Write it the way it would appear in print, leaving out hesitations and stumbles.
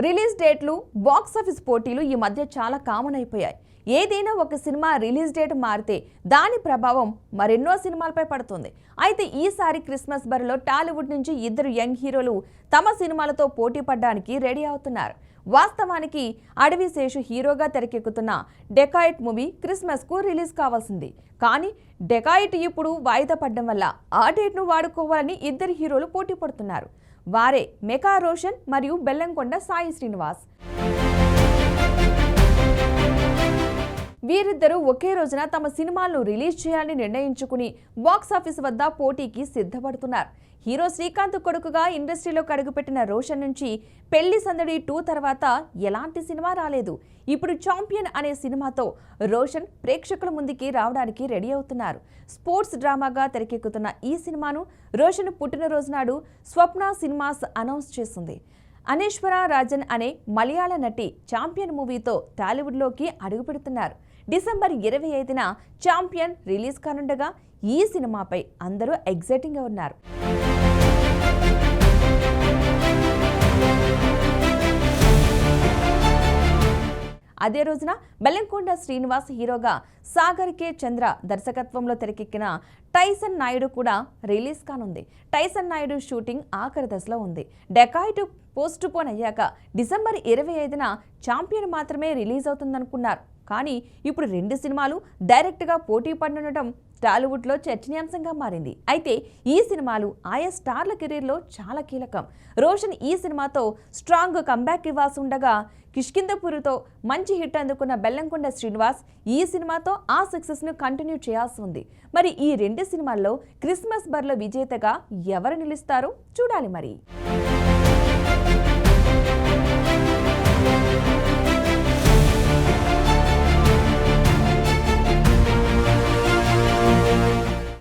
Release డేట్లు, box office పోటీలు ఈ మధ్య చాలా కామన్ అయిపోయాయి. ఏదైనా ఒక సినిమా రిలీజ్ డేట్ మారితే దాని ప్రభావం మరెన్నో సినిమాలపై పడుతుంది. అయితే ఈసారి క్రిస్మస్ బరిలో టాలీవుడ్ నుంచి ఇద్దరు యంగ్ హీరోలు తమ సినిమాలతో పోటీ పడడానికి రెడీ అవుతున్నారు. వాస్తవానికి అడవి శేషు హీరోగా తెరకెక్కుతున్న డెకాయిట్ మూవీ క్రిస్మస్కు రిలీజ్ కావాల్సింది. కానీ డెకాయిట్ ఇప్పుడు వాయిదా పడడం వల్ల ఆ డేట్ను వాడుకోవాలని ఇద్దరు హీరోలు పోటీ పడుతున్నారు. వారే మెగా రోషన్ మరియు బెల్లంకొండ సాయి శ్రీనివాస్. వీరిద్దరూ ఒకే రోజున తమ సినిమాలను రిలీజ్ చేయాలని నిర్ణయించుకుని బాక్స్ ఆఫీస్ వద్ద పోటీకి సిద్ధపడుతున్నారు. హీరో శ్రీకాంత్ కొడుకుగా ఇండస్ట్రీలోకి అడుగుపెట్టిన రోషన్ నుంచి పెళ్లి సందడి 2 తర్వాత ఎలాంటి సినిమా రాలేదు. ఇప్పుడు ఛాంపియన్ అనే సినిమాతో రోషన్ ప్రేక్షకుల ముందుకి రావడానికి రెడీ అవుతున్నారు. స్పోర్ట్స్ డ్రామాగా తెరకెక్కుతున్న ఈ సినిమాను రోషన్ పుట్టినరోజు నాడు స్వప్న సినిమాస్ అనౌన్స్ చేసింది. అనేశ్వర రాజన్ అనే మలయాళ నటి ఛాంపియన్ మూవీతో టాలీవుడ్లోకి అడుగుపెడుతున్నారు. డిసెంబర్ 25న ఛాంపియన్ రిలీజ్ కానుండగా ఈ సినిమాపై అందరూ ఎగ్జైటింగ్గా ఉన్నారు. అదే రోజున బెల్లంకొండ శ్రీనివాస్ హీరోగా సాగర్ కే చంద్ర దర్శకత్వంలో తెరకెక్కిన టైసన్ నాయుడు కూడా రిలీజ్ కానుంది. టైసన్ నాయుడు షూటింగ్ ఆఖరి దశలో ఉంది. డెకాయిట్ పోస్ట్ పోన్ అయ్యాక డిసెంబర్ 25న ఛాంపియన్ మాత్రమే రిలీజ్ అవుతుందనుకున్నారు. కానీ ఇప్పుడు 2 సినిమాలు డైరెక్ట్గా పోటీ పడనుండటం టాలీవుడ్లో చర్చనీయాంశంగా మారింది. అయితే ఈ సినిమాలు ఆయా స్టార్ల కెరీర్లో చాలా కీలకం. రోషన్ ఈ సినిమాతో స్ట్రాంగ్ కంబ్యాక్ ఇవ్వాల్సి ఉండగా, కిష్కిందపురితో మంచి హిట్ అందుకున్న బెల్లంకొండ శ్రీనివాస్ ఈ సినిమాతో ఆ సక్సెస్ను కంటిన్యూ చేయాల్సి ఉంది. మరి ఈ 2 సినిమాల్లో క్రిస్మస్ బరిలో విజేతగా ఎవరు నిలుస్తారో చూడాలి మరి.